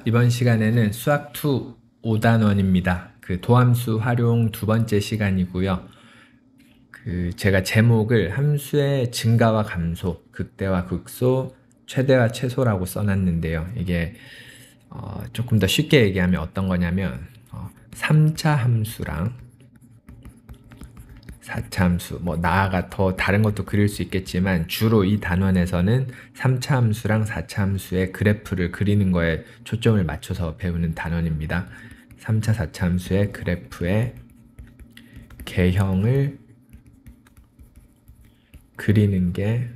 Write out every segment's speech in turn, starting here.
이번 시간에는 수학2 5단원입니다. 그 도함수 활용 두 번째 시간이고요. 제가 제목을 함수의 증가와 감소, 극대와 극소, 최대와 최소라고 써놨는데요. 이게 조금 더 쉽게 얘기하면 어떤 거냐면 3차 함수랑 4차 함수, 나아가 더 다른 것도 그릴 수 있겠지만 주로 이 단원에서는 3차 함수랑 4차 함수의 그래프를 그리는 거에 초점을 맞춰서 배우는 단원입니다. 3차, 4차 함수의 그래프의 개형을 그리는 게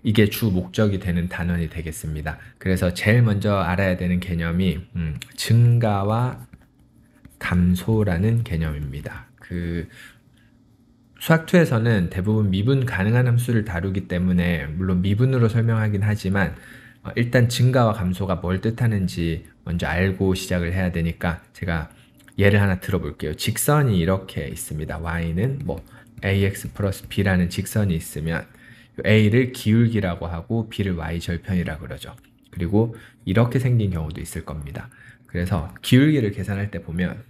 이게 주 목적이 되는 단원이 되겠습니다. 그래서 제일 먼저 알아야 되는 개념이 증가와 감소라는 개념입니다. 수학2에서는 대부분 미분 가능한 함수를 다루기 때문에 물론 미분으로 설명하긴 하지만 일단 증가와 감소가 뭘 뜻하는지 먼저 알고 시작을 해야 되니까 제가 예를 하나 들어볼게요. 직선이 이렇게 있습니다. y는 ax 플러스 b라는 직선이 있으면 a를 기울기라고 하고 b를 y절편이라고 그러죠. 그리고 이렇게 생긴 경우도 있을 겁니다. 그래서 기울기를 계산할 때 보면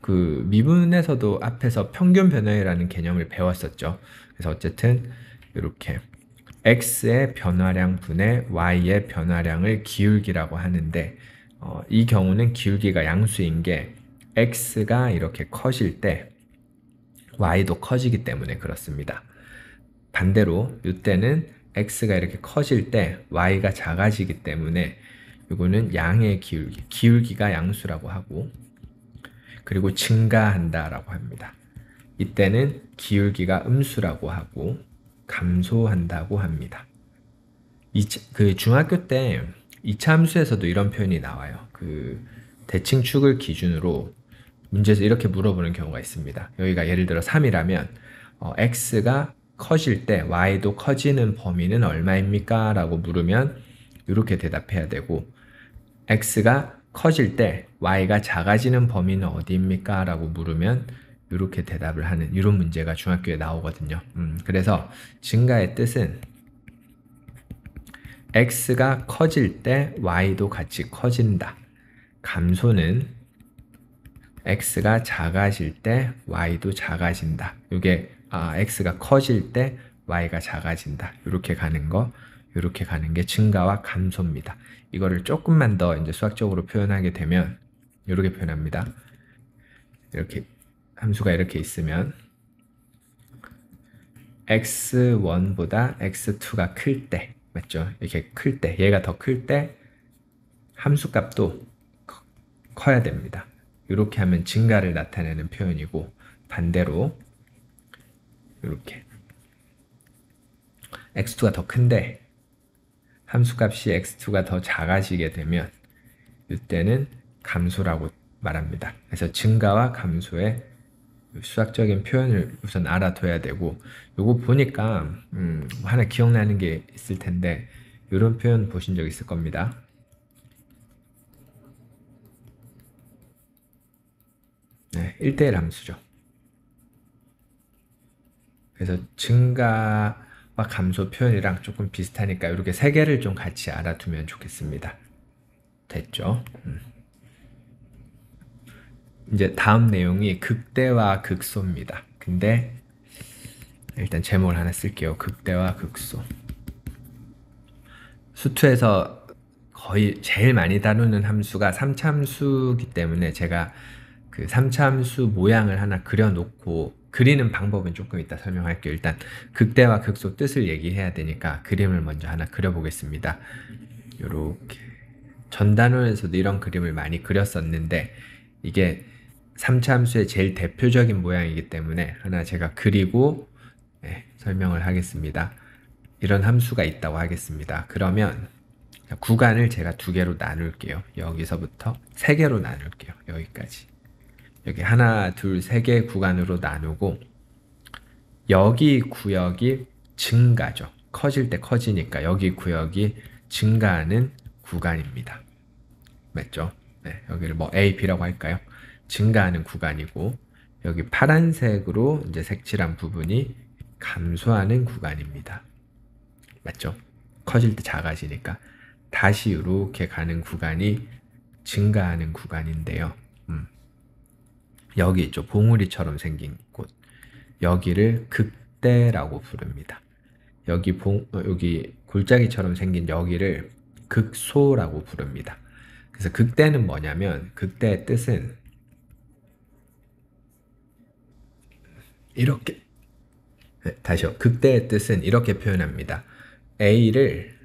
미분에서도 앞에서 평균 변화율이라는 개념을 배웠었죠. 그래서 어쨌든 이렇게 x의 변화량 분의 y의 변화량을 기울기라고 하는데 이 경우는 기울기가 양수인 게 x가 이렇게 커질 때 y도 커지기 때문에 그렇습니다. 반대로 이때는 x가 이렇게 커질 때 y가 작아지기 때문에 이거는 양의 기울기가 양수라고 하고 그리고 증가한다라고 합니다. 이때는 기울기가 음수라고 하고 감소한다고 합니다. 중학교 때 2차 함수에서도 이런 표현이 나와요. 대칭축을 기준으로 문제에서 이렇게 물어보는 경우가 있습니다. 여기가 예를 들어 3이라면 x가 커질 때 y도 커지는 범위는 얼마입니까? 라고 물으면 이렇게 대답해야 되고 x가 커질 때 y가 작아지는 범위는 어디입니까? 라고 물으면 이렇게 대답을 하는 이런 문제가 중학교에 나오거든요. 그래서 증가의 뜻은 x가 커질 때 y도 같이 커진다. 감소는 x가 작아질 때 y도 작아진다. 이게 x가 커질 때 y가 작아진다. 이렇게 가는 게 증가와 감소입니다. 이거를 조금만 더 이제 수학적으로 표현하게 되면 이렇게 표현합니다. 이렇게 함수가 이렇게 있으면 x1보다 x2가 클 때, 맞죠? 이렇게 클 때, 얘가 더 클 때 함수 값도 커야 됩니다. 이렇게 하면 증가를 나타내는 표현이고 반대로 이렇게 x2가 더 큰데 함수값이 x2가 더 작아지게 되면 이때는 감소라고 말합니다. 그래서 증가와 감소의 수학적인 표현을 우선 알아둬야 되고 요거 보니까 하나 기억나는 게 있을 텐데 이런 표현 보신 적 있을 겁니다. 네, 1대1 함수죠. 그래서 증가와 감소 표현이랑 조금 비슷하니까 이렇게 세 개를 좀 같이 알아두면 좋겠습니다. 됐죠? 이제 다음 내용이 극대와 극소입니다. 근데 일단 제목을 하나 쓸게요. 극대와 극소. 수투에서 거의 제일 많이 다루는 함수가 3차 함수이기 때문에 제가 3차 함수 모양을 하나 그려놓고 그리는 방법은 조금 이따 설명할게요. 일단 극대와 극소 뜻을 얘기해야 되니까 그림을 먼저 하나 그려보겠습니다. 이렇게 전 단원에서도 이런 그림을 많이 그렸었는데 이게 3차 함수의 제일 대표적인 모양이기 때문에 하나 제가 그리고 설명을 하겠습니다. 이런 함수가 있다고 하겠습니다. 그러면 구간을 제가 두 개로 나눌게요. 여기서부터 세 개로 나눌게요. 여기까지. 여기 하나, 둘, 세 개 구간으로 나누고 여기 구역이 증가죠. 커질 때 커지니까 여기 구역이 증가하는 구간입니다. 맞죠? 네, 여기를 A, B라고 할까요? 증가하는 구간이고 여기 파란색으로 이제 색칠한 부분이 감소하는 구간입니다. 맞죠? 커질 때 작아지니까. 다시 이렇게 가는 구간이 증가하는 구간인데요. 여기 있죠. 봉우리처럼 생긴 곳. 여기를 극대라고 부릅니다. 여기 골짜기처럼 생긴 여기를 극소라고 부릅니다. 그래서 극대는 뭐냐면, 극대의 뜻은 이렇게, 다시요. 극대의 뜻은 이렇게 표현합니다. A를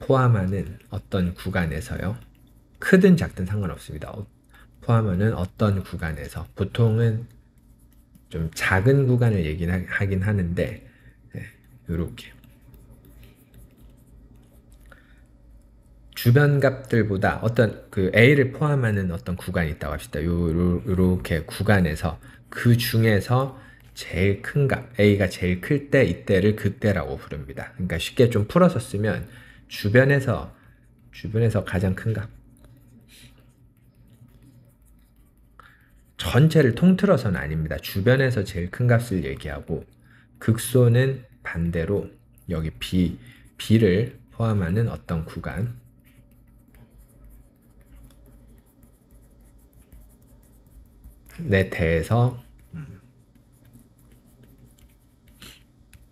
포함하는 어떤 구간에서요. 크든 작든 상관없습니다. 포함하는 어떤 구간에서, 보통은 좀 작은 구간을 얘기하긴 하는데, 이렇게 주변 값들보다 어떤 그 A를 포함하는 어떤 구간이 있다고 합시다. 요렇게 구간에서 그 중에서 제일 큰 값, A가 제일 클 때 이때를 극대라고 부릅니다. 그러니까 쉽게 좀 풀어서 쓰면 주변에서 가장 큰 값. 전체를 통틀어서는 아닙니다. 주변에서 제일 큰 값을 얘기하고, 극소는 반대로 여기 B를 포함하는 어떤 구간, 내 대에서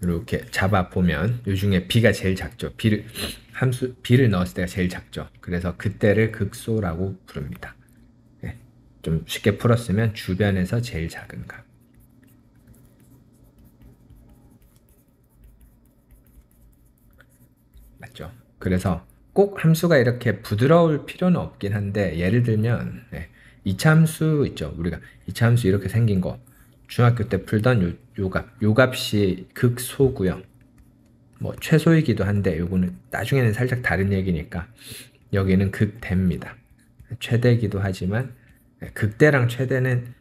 이렇게 잡아보면 이 중에 B가 제일 작죠. B를 넣었을 때가 제일 작죠. 그래서 그때를 극소라고 부릅니다. 네, 좀 쉽게 풀었으면 주변에서 제일 작은 값. 맞죠? 그래서 꼭 함수가 이렇게 부드러울 필요는 없긴 한데, 예를 들면 이차함수 있죠. 우리가 이차함수 이렇게 생긴 거 중학교 때 풀던 요 값이 극소고요. 뭐 최소이기도 한데 요거는 나중에는 살짝 다른 얘기니까 여기는 극대입니다. 최대이기도 하지만 극대랑 최대는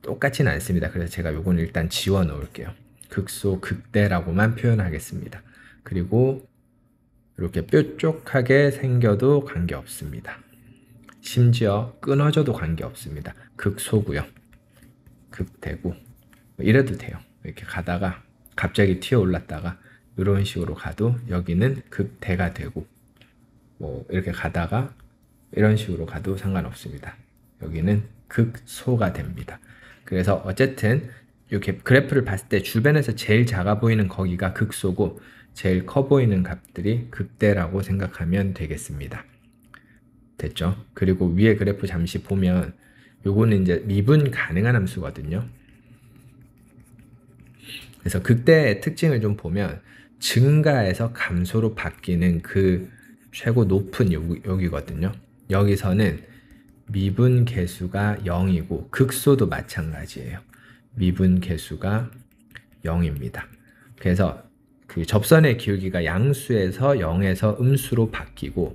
똑같지는 않습니다. 그래서 제가 요거는 일단 지워 놓을게요. 극소, 극대라고만 표현하겠습니다. 그리고 이렇게 뾰족하게 생겨도 관계없습니다. 심지어 끊어져도 관계없습니다. 극소고요. 극대고 이래도 돼요. 이렇게 가다가 갑자기 튀어 올랐다가 이런 식으로 가도 여기는 극대가 되고, 뭐 이렇게 가다가 이런 식으로 가도 상관없습니다. 여기는 극소가 됩니다. 그래서 어쨌든 이렇게 그래프를 봤을 때 주변에서 제일 작아 보이는 거기가 극소고, 제일 커 보이는 값들이 극대라고 생각하면 되겠습니다. 됐죠? 그리고 위에 그래프 잠시 보면 요거는 이제 미분 가능한 함수거든요. 그래서 극대의 특징을 좀 보면 증가해서 감소로 바뀌는 그 최고 높은 여기거든요. 여기서는 미분 계수가 0이고, 극소도 마찬가지예요. 미분 계수가 0입니다. 그래서 그 접선의 기울기가 양수에서 0에서 음수로 바뀌고,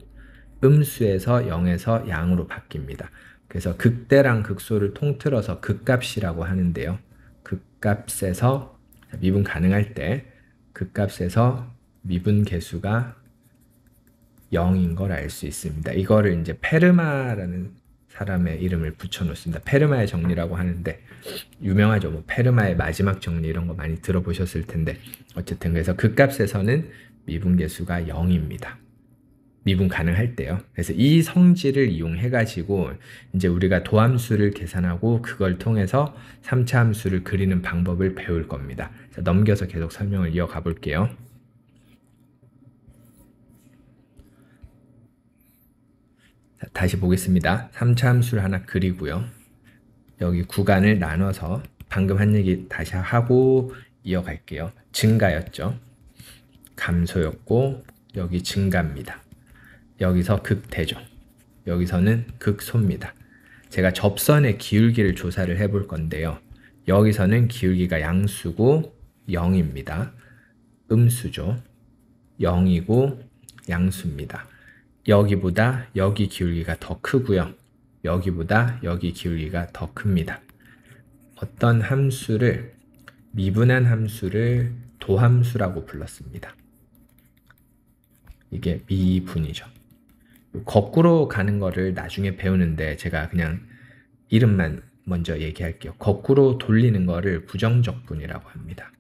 음수에서 0에서 양으로 바뀝니다. 그래서 극대랑 극소를 통틀어서 극값이라고 하는데요. 극값에서 미분 가능할 때 극값에서 미분 계수가 0인 걸 알 수 있습니다. 이거를 이제 페르마라는 사람의 이름을 붙여놓습니다. 페르마의 정리라고 하는데 유명하죠. 뭐 페르마의 마지막 정리 이런 거 많이 들어보셨을 텐데, 어쨌든 그래서 극값에서는 미분 계수가 0입니다. 미분 가능할 때요. 그래서 이 성질을 이용해 가지고 이제 우리가 도함수를 계산하고 그걸 통해서 3차 함수를 그리는 방법을 배울 겁니다. 자, 넘겨서 계속 설명을 이어가 볼게요. 자, 다시 보겠습니다. 3차 함수를 하나 그리고요. 여기 구간을 나눠서 방금 한 얘기 다시 하고 이어갈게요. 증가였죠. 감소였고 여기 증가입니다. 여기서 극대죠. 여기서는 극소입니다. 제가 접선의 기울기를 조사를 해볼 건데요. 여기서는 기울기가 양수고 0입니다. 음수죠. 0이고 양수입니다. 여기보다 여기 기울기가 더 크고요. 여기보다 여기 기울기가 더 큽니다. 어떤 함수를, 미분한 함수를 도함수라고 불렀습니다. 이게 미분이죠. 거꾸로 가는 거를 나중에 배우는데 제가 그냥 이름만 먼저 얘기할게요. 거꾸로 돌리는 거를 부정적분이라고 합니다.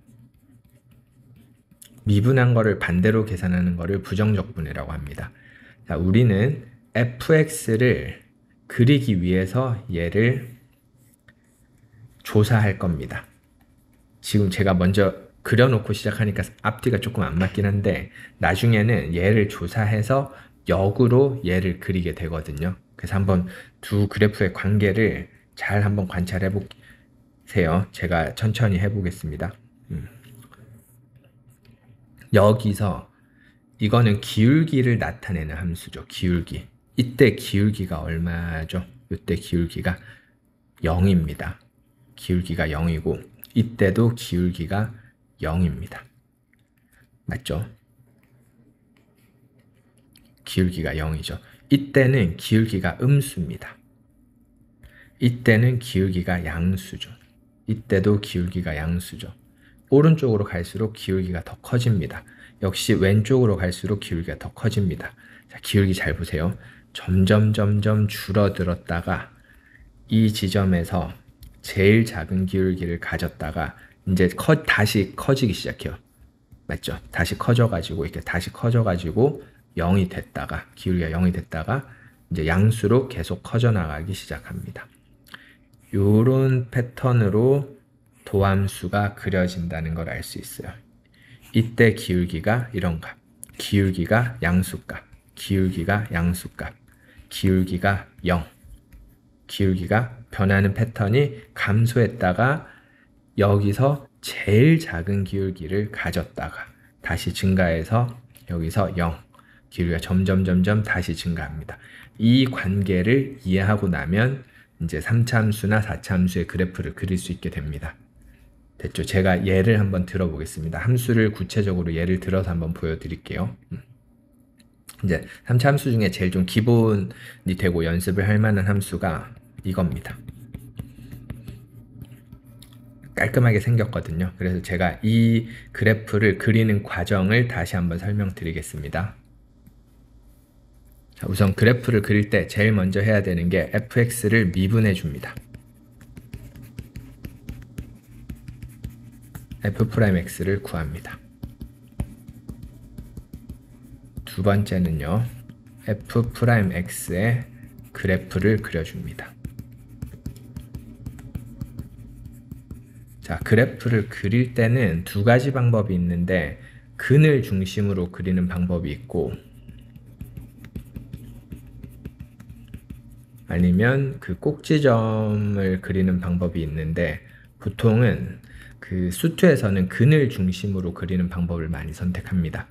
미분한 거를 반대로 계산하는 거를 부정적분이라고 합니다. 자, 우리는 fx를 그리기 위해서 얘를 조사할 겁니다. 지금 제가 먼저 그려놓고 시작하니까 앞뒤가 조금 안 맞긴 한데 나중에는 얘를 조사해서 역으로 얘를 그리게 되거든요. 그래서 한번 두 그래프의 관계를 잘 한번 관찰해 보세요. 제가 천천히 해보겠습니다. 여기서 이거는 기울기를 나타내는 함수죠. 기울기. 이때 기울기가 얼마죠? 이때 기울기가 0입니다. 기울기가 0이고 이때도 기울기가 0입니다. 맞죠? 기울기가 0이죠. 이때는 기울기가 음수입니다. 이때는 기울기가 양수죠. 이때도 기울기가 양수죠. 오른쪽으로 갈수록 기울기가 더 커집니다. 역시 왼쪽으로 갈수록 기울기가 더 커집니다. 자, 기울기 잘 보세요. 점점 줄어들었다가 이 지점에서 제일 작은 기울기를 가졌다가 이제 다시 커지기 시작해요. 맞죠? 다시 커져가지고 이렇게 다시 커져가지고 0이 됐다가 기울기가 0이 됐다가 이제 양수로 계속 커져 나가기 시작합니다. 요런 패턴으로 도함수가 그려진다는 걸 알 수 있어요. 이때 기울기가 이런 값, 기울기가 양수값, 기울기가 양수값, 기울기가 0, 기울기가 변하는 패턴이 감소했다가 여기서 제일 작은 기울기를 가졌다가 다시 증가해서 여기서 0, 기울기가 점점 다시 증가합니다. 이 관계를 이해하고 나면 이제 3차함수나 4차함수의 그래프를 그릴 수 있게 됩니다. 됐죠? 제가 예를 한번 들어보겠습니다. 함수를 구체적으로 예를 들어서 한번 보여드릴게요. 이제 3차 함수 중에 제일 좀 기본이 되고 연습을 할 만한 함수가 이겁니다. 깔끔하게 생겼거든요. 그래서 제가 이 그래프를 그리는 과정을 다시 한번 설명드리겠습니다. 자, 우선 그래프를 그릴 때 제일 먼저 해야 되는 게 fx를 미분해 줍니다. f'x를 구합니다. 두 번째는요, f'x의 그래프를 그려줍니다. 자, 그래프를 그릴 때는 두 가지 방법이 있는데 근을 중심으로 그리는 방법이 있고 아니면 그 꼭지점을 그리는 방법이 있는데 보통은 그 수투에서는 근을 중심으로 그리는 방법을 많이 선택합니다.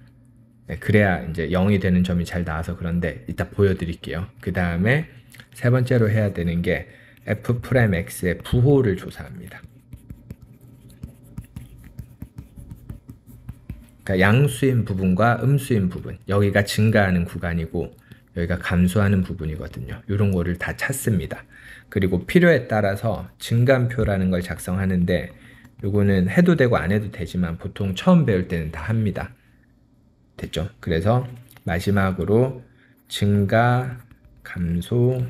네, 그래야 이제 0이 되는 점이 잘 나와서 그런데 이따 보여드릴게요. 그 다음에 세 번째로 해야 되는 게 f'x의 부호를 조사합니다. 그러니까 양수인 부분과 음수인 부분, 여기가 증가하는 구간이고 여기가 감소하는 부분이거든요. 이런 거를 다 찾습니다. 그리고 필요에 따라서 증감표라는 걸 작성하는데 요거는 해도 되고 안 해도 되지만 보통 처음 배울 때는 다 합니다. 됐죠? 그래서 마지막으로 증가, 감소,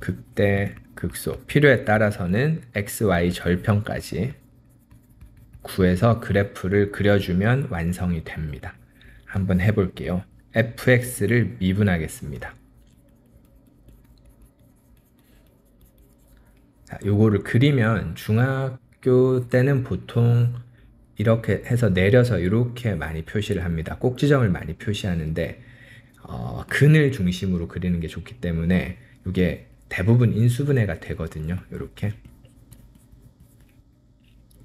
극대, 극소 필요에 따라서는 x, y 절편까지 구해서 그래프를 그려주면 완성이 됩니다. 한번 해볼게요. fx를 미분하겠습니다. 자, 요거를 그리면 중학교 때는 보통 이렇게 해서 내려서 이렇게 많이 표시를 합니다. 꼭지점을 많이 표시하는데 근을 중심으로 그리는 게 좋기 때문에 이게 대부분 인수분해가 되거든요. 이렇게.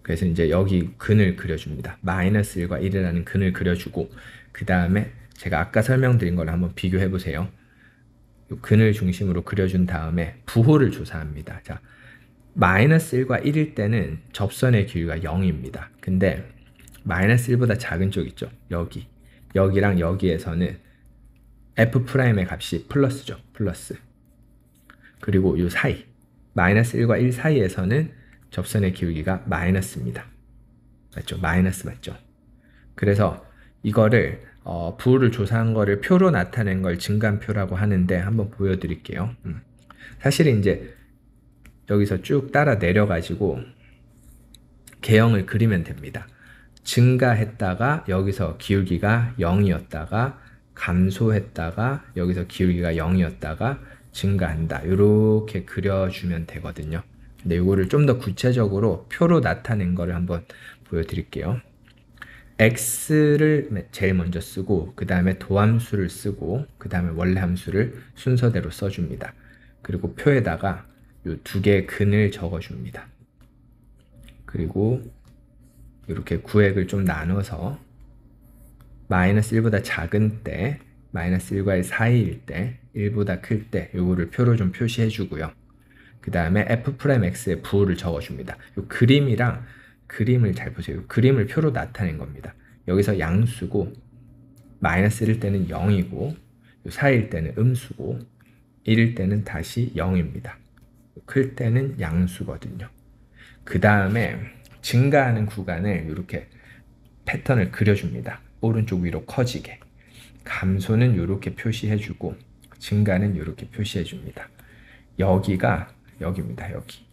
그래서 이제 여기 근을 그려줍니다. 마이너스 1과 1이라는 근을 그려주고 그 다음에 제가 아까 설명드린 걸 한번 비교해 보세요. 근을 중심으로 그려준 다음에 부호를 조사합니다. 자, 마이너스 1과 1일 때는 접선의 길이가 0입니다. 근데 마이너스 1보다 작은 쪽 있죠? 여기랑 여기에서는 f'의 값이 플러스죠. 플러스. 그리고 이 사이 마이너스 1과 1 사이에서는 접선의 기울기가 마이너스입니다. 맞죠? 마이너스 맞죠? 그래서 이거를 부호를 조사한 거를 표로 나타낸 걸 증감표라고 하는데 한번 보여드릴게요. 사실은 이제 여기서 쭉 따라 내려가지고 개형을 그리면 됩니다. 증가했다가 여기서 기울기가 0이었다가 감소했다가 여기서 기울기가 0이었다가 증가한다. 이렇게 그려주면 되거든요. 근데 이거를 좀 더 구체적으로 표로 나타낸 거를 한번 보여드릴게요. x를 제일 먼저 쓰고 그 다음에 도함수를 쓰고 그 다음에 원래 함수를 순서대로 써줍니다. 그리고 표에다가 이 두 개의 근을 적어줍니다. 그리고 이렇게 구획을 좀 나눠서 마이너스 1보다 작은 때, 마이너스 1과 1 사이일 때, 1보다 클 때 요거를 표로 좀 표시해 주고요. 그 다음에 f'x의 부호를 적어줍니다. 요 그림이랑 그림을 잘 보세요. 그림을 표로 나타낸 겁니다. 여기서 양수고 마이너스 1일 때는 0이고 4일 때는 음수고 1일 때는 다시 0입니다. 클 때는 양수거든요. 그 다음에 증가하는 구간을 이렇게 패턴을 그려줍니다. 오른쪽 위로 커지게. 감소는 이렇게 표시해주고 증가는 이렇게 표시해줍니다. 여기가 여기입니다. 여기.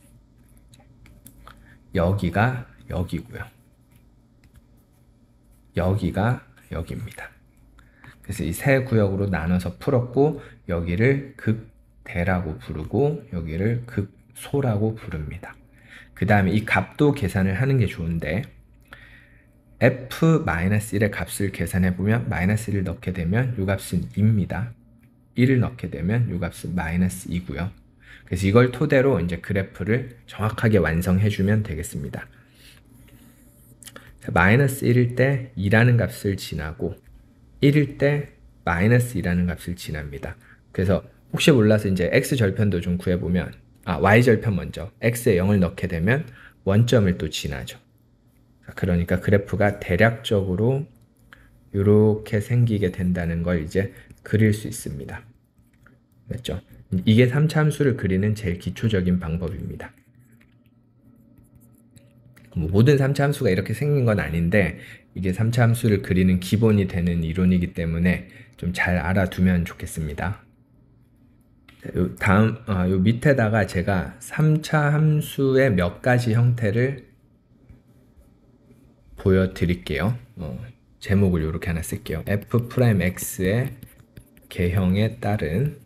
여기가 여기고요. 여기가 여기입니다. 그래서 이 세 구역으로 나눠서 풀었고 여기를 극대라고 부르고 여기를 극소라고 부릅니다. 그 다음에 이 값도 계산을 하는 게 좋은데 f-1의 값을 계산해 보면 마이너스 1을 넣게 되면 이 값은 2입니다. 1을 넣게 되면 이 값은 마이너스 2고요. 그래서 이걸 토대로 이제 그래프를 정확하게 완성해 주면 되겠습니다. 마이너스 1일 때 2라는 값을 지나고 1일 때 마이너스 2라는 값을 지납니다. 그래서 혹시 몰라서 이제 x절편도 좀 구해보면 y절편 먼저 x에 0을 넣게 되면 원점을 또 지나죠. 그러니까 그래프가 대략적으로 이렇게 생기게 된다는 걸 이제 그릴 수 있습니다. 맞죠? 이게 3차 함수를 그리는 제일 기초적인 방법입니다. 모든 3차 함수가 이렇게 생긴 건 아닌데 이게 3차 함수를 그리는 기본이 되는 이론이기 때문에 좀 잘 알아두면 좋겠습니다. 요 밑에다가 제가 3차 함수의 몇 가지 형태를 보여드릴게요. 제목을 이렇게 하나 쓸게요. f'x의 개형에 따른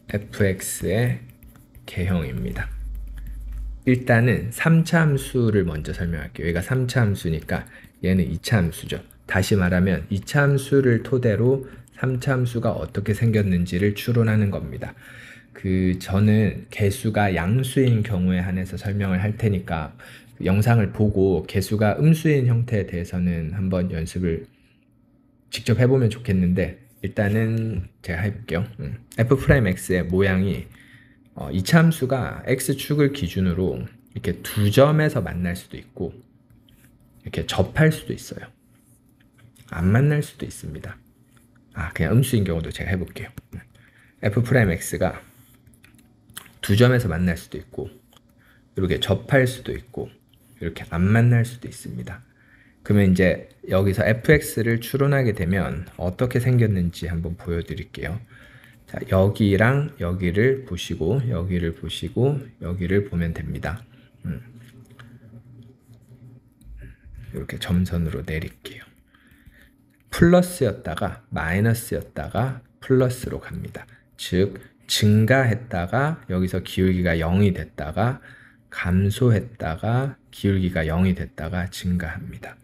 fx의 개형입니다. 일단은 3차 함수를 먼저 설명할게요. 얘가 3차 함수니까 얘는 2차 함수죠. 다시 말하면 2차 함수를 토대로 3차 함수가 어떻게 생겼는지를 추론하는 겁니다. 저는 개수가 양수인 경우에 한해서 설명을 할 테니까 영상을 보고 개수가 음수인 형태에 대해서는 한번 연습을 직접 해보면 좋겠는데 일단은 제가 해볼게요. f'x의 모양이 2차 함수가 x축을 기준으로 이렇게 두 점에서 만날 수도 있고 이렇게 접할 수도 있어요. 안 만날 수도 있습니다. 그냥 음수인 경우도 제가 해볼게요. f'x가 두 점에서 만날 수도 있고 이렇게 접할 수도 있고 이렇게 안 만날 수도 있습니다. 그러면 이제 여기서 fx를 추론하게 되면 어떻게 생겼는지 한번 보여드릴게요. 자, 여기랑 여기를 보시고 여기를 보시고 여기를 보면 됩니다. 이렇게 점선으로 내릴게요. 플러스였다가 마이너스였다가 플러스로 갑니다. 즉 증가했다가 여기서 기울기가 0이 됐다가 감소했다가 기울기가 0이 됐다가 증가합니다.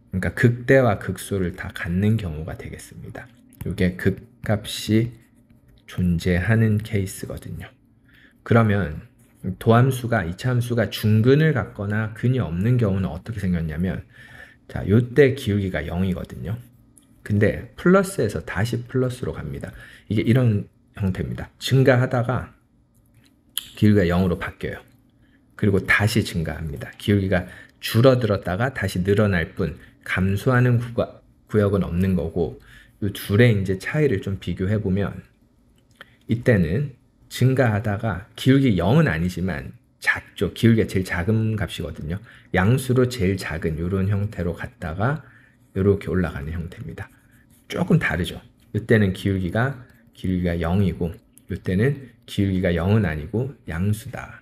그러니까 극대와 극소를 다 갖는 경우가 되겠습니다. 이게 극값이 존재하는 케이스거든요. 그러면 도함수가 2차 함수가 중근을 갖거나 근이 없는 경우는 어떻게 생겼냐면 자, 요때 기울기가 0이거든요. 근데 플러스에서 다시 플러스로 갑니다. 이게 이런 형태입니다. 증가하다가 기울기가 0으로 바뀌어요. 그리고 다시 증가합니다. 기울기가 줄어들었다가 다시 늘어날 뿐 감소하는 구역은 없는 거고 이 둘의 이제 차이를 좀 비교해 보면 이때는 증가하다가 기울기 0은 아니지만 작죠. 기울기가 제일 작은 값이거든요. 양수로 제일 작은 이런 형태로 갔다가 이렇게 올라가는 형태입니다. 조금 다르죠. 이때는 기울기가 0이고 이때는 기울기가 0은 아니고 양수다.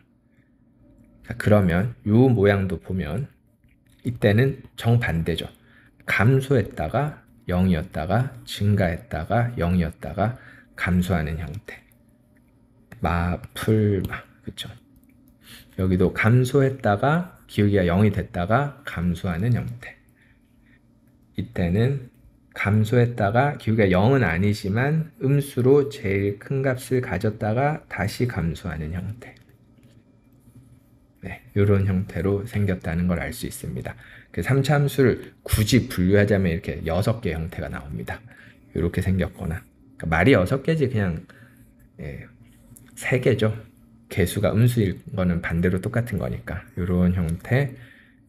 자, 그러면 이 모양도 보면 이때는 정반대죠. 감소했다가 0이었다가 증가했다가 0이었다가 감소하는 형태. 마풀마. 그쵸? 여기도 감소했다가 기울기가 0이 됐다가 감소하는 형태. 이때는 감소했다가 기울기가 0은 아니지만 음수로 제일 큰 값을 가졌다가 다시 감소하는 형태. 네, 이런 형태로 생겼다는 걸 알 수 있습니다. 그 3차 함수를 굳이 분류하자면 이렇게 6개 형태가 나옵니다. 이렇게 생겼거나, 그러니까 말이 6개지 그냥 3개죠. 개수가 음수일 거는 반대로 똑같은 거니까. 이런 형태,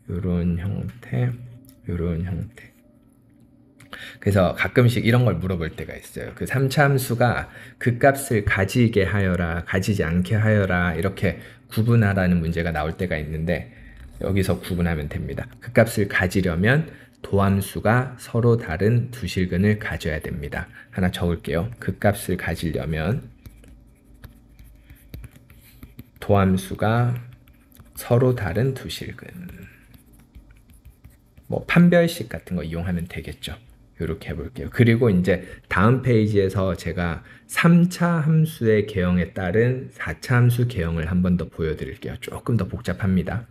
이런 형태, 이런 형태. 그래서 가끔씩 이런 걸 물어볼 때가 있어요. 그 3차 함수가 그 값을 가지게 하여라, 가지지 않게 하여라, 이렇게 구분하라는 문제가 나올 때가 있는데, 여기서 구분하면 됩니다. 그 값을 가지려면 도함수가 서로 다른 두 실근을 가져야 됩니다. 하나 적을게요. 그 값을 가지려면 도함수가 서로 다른 두 실근. 뭐 판별식 같은 거 이용하면 되겠죠. 이렇게 해볼게요. 그리고 이제 다음 페이지에서 제가 3차 함수의 개형에 따른 4차 함수 개형을 한 번 더 보여드릴게요. 조금 더 복잡합니다.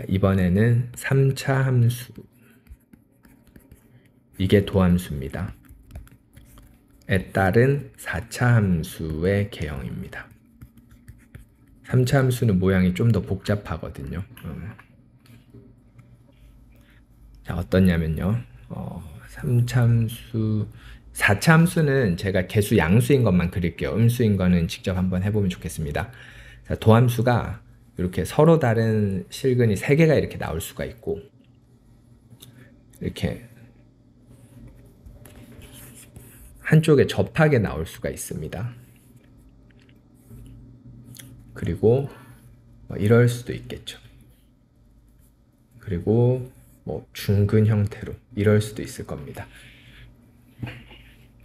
이번에는 3차 함수. 이게 도함수입니다. 에 따른 4차 함수의 개형입니다. 3차 함수는 모양이 좀 더 복잡하거든요. 자, 어떠냐면요. 3차 함수, 4차 함수는 제가 개수 양수인 것만 그릴게요. 음수인 거는 직접 한번 해보면 좋겠습니다. 자, 도함수가 이렇게 서로 다른 실근이 3개가 이렇게 나올 수가 있고, 이렇게 한쪽에 접하게 나올 수가 있습니다. 그리고 이럴 수도 있겠죠. 그리고 뭐 중근 형태로 이럴 수도 있을 겁니다.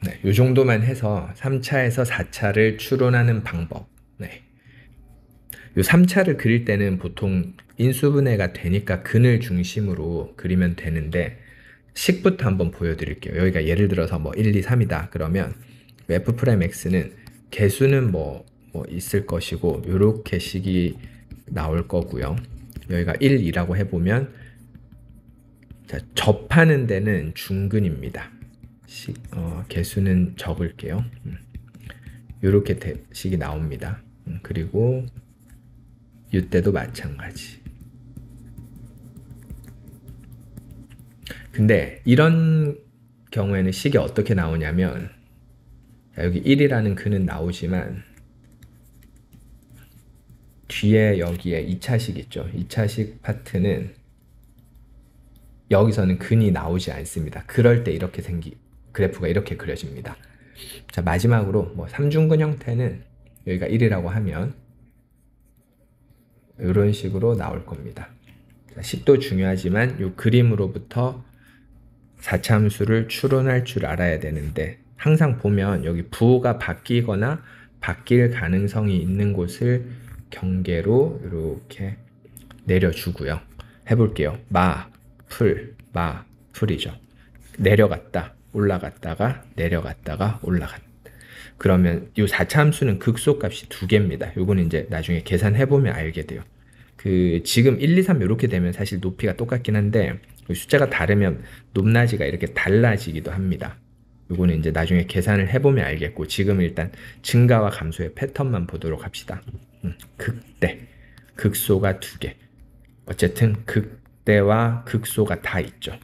네, 이 정도만 해서 3차에서 4차를 추론하는 방법. 네. 이 3차를 그릴 때는 보통 인수분해가 되니까 근을 중심으로 그리면 되는데, 식부터 한번 보여드릴게요. 여기가 예를 들어서 뭐 1, 2, 3이다. 그러면 f'x는 개수는 뭐 있을 것이고, 요렇게 식이 나올 거고요. 여기가 1, 2라고 해보면, 자, 접하는 데는 중근입니다. 개수는 적을게요. 요렇게 식이 나옵니다. 그리고 이때도 마찬가지. 근데 이런 경우에는 식이 어떻게 나오냐면, 여기 1이라는 근은 나오지만 뒤에 여기에 2차식 있죠. 2차식 파트는 여기서는 근이 나오지 않습니다. 그럴 때 이렇게 그래프가 이렇게 그려집니다. 자, 마지막으로 뭐 3중근 형태는 여기가 1이라고 하면 이런 식으로 나올 겁니다. 자, 식도 중요하지만 이 그림으로부터 4차 함수를 추론할 줄 알아야 되는데, 항상 보면 여기 부호가 바뀌거나 바뀔 가능성이 있는 곳을 경계로 이렇게 내려주고요. 해볼게요. 풀이죠. 내려갔다, 올라갔다가, 내려갔다가, 올라갔다. 그러면 이 4차 함수는 극소값이 2개입니다. 요거는 이제 나중에 계산해보면 알게 돼요. 지금 1, 2, 3 이렇게 되면 사실 높이가 똑같긴 한데, 숫자가 다르면 높낮이가 이렇게 달라지기도 합니다. 요거는 이제 나중에 계산을 해보면 알겠고, 지금 일단 증가와 감소의 패턴만 보도록 합시다. 극대, 극소가 2개. 어쨌든 극대와 극소가 다 있죠.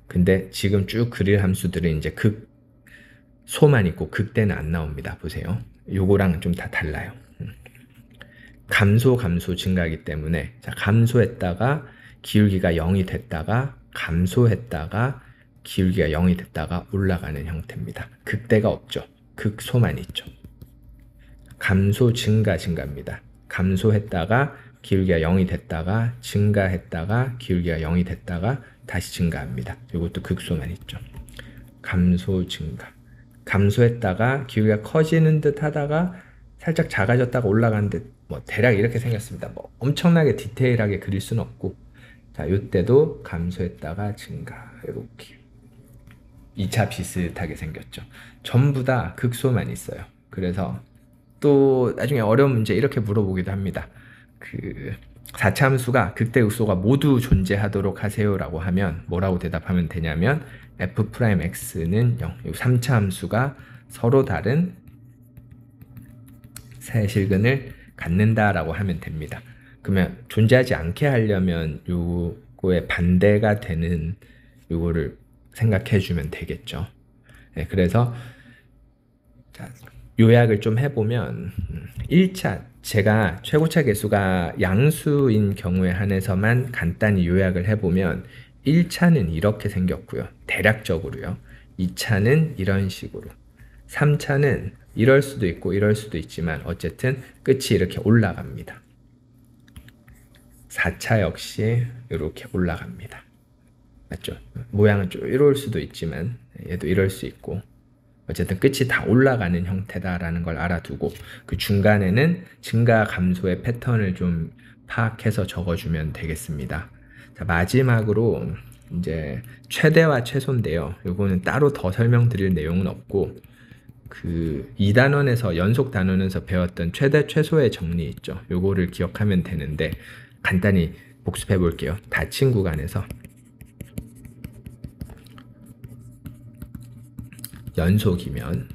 근데 지금 쭉 그릴 함수들은 이제 극소만 있고 극대는 안 나옵니다. 보세요. 요거랑 좀 다 달라요. 감소 증가하기 때문에, 자, 감소했다가 기울기가 0이 됐다가 감소했다가 기울기가 0이 됐다가 올라가는 형태입니다. 극대가 없죠. 극소만 있죠. 감소 증가입니다. 감소했다가 기울기가 0이 됐다가 증가했다가 기울기가 0이 됐다가 다시 증가합니다. 이것도 극소만 있죠. 감소 증가. 감소했다가 기울기가 커지는 듯 하다가 살짝 작아졌다가 올라가는 듯, 뭐 대략 이렇게 생겼습니다. 뭐 엄청나게 디테일하게 그릴 수는 없고, 자, 이때도 감소했다가 증가. 이렇게 2차 비슷하게 생겼죠. 전부 다 극소만 있어요. 그래서 또 나중에 어려운 문제 이렇게 물어보기도 합니다. 그 4차 함수가 극대 극소가 모두 존재하도록 하세요라고 하면 뭐라고 대답하면 되냐면 f'x는 0. 이 3차 함수가 서로 다른 사실근을 갖는다라고 하면 됩니다. 그러면 존재하지 않게 하려면 요거의 반대가 되는 요거를 생각해 주면 되겠죠. 네, 그래서 자, 요약을 좀 해보면 1차 제가 최고차 계수가 양수인 경우에 한해서만 간단히 요약을 해보면 1차는 이렇게 생겼고요. 대략적으로요. 2차는 이런 식으로 3차는 이럴 수도 있고 이럴 수도 있지만 어쨌든 끝이 이렇게 올라갑니다. 4차 역시 이렇게 올라갑니다. 맞죠? 모양은 좀 이럴 수도 있지만 얘도 이럴 수 있고 어쨌든 끝이 다 올라가는 형태다라는 걸 알아두고 그 중간에는 증가 감소의 패턴을 좀 파악해서 적어주면 되겠습니다. 자, 마지막으로 이제 최대와 최소인데요. 요거는 따로 더 설명드릴 내용은 없고 그 2단원에서 연속 단원에서 배웠던 최대 최소의 정리 있죠. 요거를 기억하면 되는데 간단히 복습해 볼게요. 닫힌 구간에서 연속이면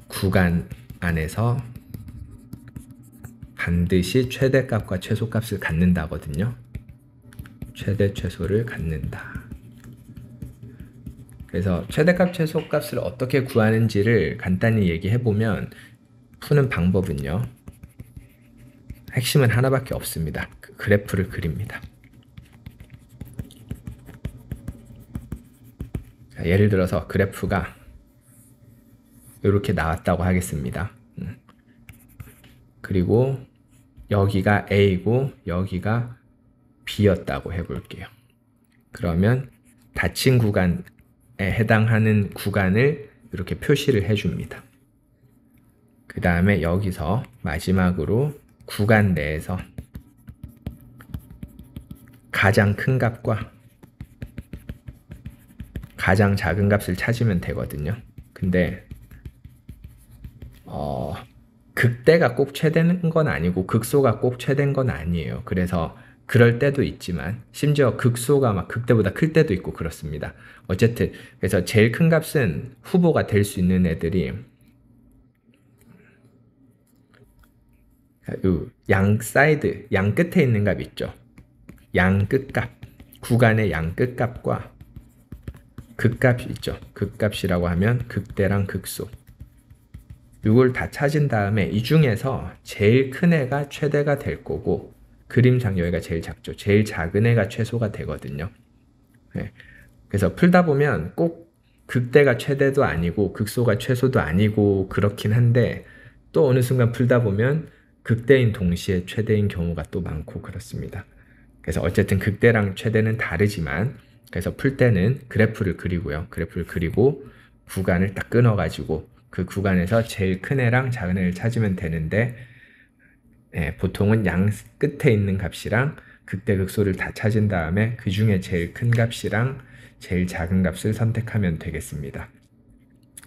구간 안에서 반드시 최대값과 최소값을 갖는다거든요. 최대 최소를 갖는다. 그래서 최대값 최소값을 어떻게 구하는지를 간단히 얘기해 보면 푸는 방법은요. 핵심은 하나밖에 없습니다. 그래프를 그립니다. 자, 예를 들어서 그래프가 이렇게 나왔다고 하겠습니다. 그리고 여기가 A고 여기가 B였다고 해볼게요. 그러면 닫힌 구간에 해당하는 구간을 이렇게 표시를 해줍니다. 그 다음에 여기서 마지막으로 구간 내에서 가장 큰 값과 가장 작은 값을 찾으면 되거든요. 근데 극대가 꼭 최대는 건 아니고 극소가 꼭 최대인 건 아니에요. 그래서 그럴 때도 있지만 심지어 극소가 막 극대보다 클 때도 있고 그렇습니다. 어쨌든 그래서 제일 큰 값은 후보가 될 수 있는 애들이 양 사이드, 양 끝에 있는 값 있죠. 양 끝값, 구간의 양 끝값과 극값이 있죠. 극값이라고 하면 극대랑 극소. 이걸 다 찾은 다음에 이 중에서 제일 큰 애가 최대가 될 거고 그림상 여기가 제일 작죠. 제일 작은 애가 최소가 되거든요. 네. 그래서 풀다 보면 꼭 극대가 최대도 아니고 극소가 최소도 아니고 그렇긴 한데 또 어느 순간 풀다 보면 극대인 동시에 최대인 경우가 또 많고 그렇습니다. 그래서 어쨌든 극대랑 최대는 다르지만 그래서 풀 때는 그래프를 그리고요. 그래프를 그리고 구간을 딱 끊어가지고 그 구간에서 제일 큰 애랑 작은 애를 찾으면 되는데 보통은 양 끝에 있는 값이랑 극대 극소를 다 찾은 다음에 그 중에 제일 큰 값이랑 제일 작은 값을 선택하면 되겠습니다.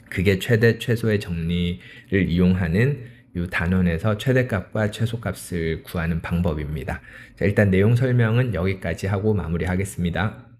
그게 최대 최소의 정리를 이용하는 이 단원에서 최대값과 최소값을 구하는 방법입니다. 자, 일단 내용 설명은 여기까지 하고 마무리하겠습니다.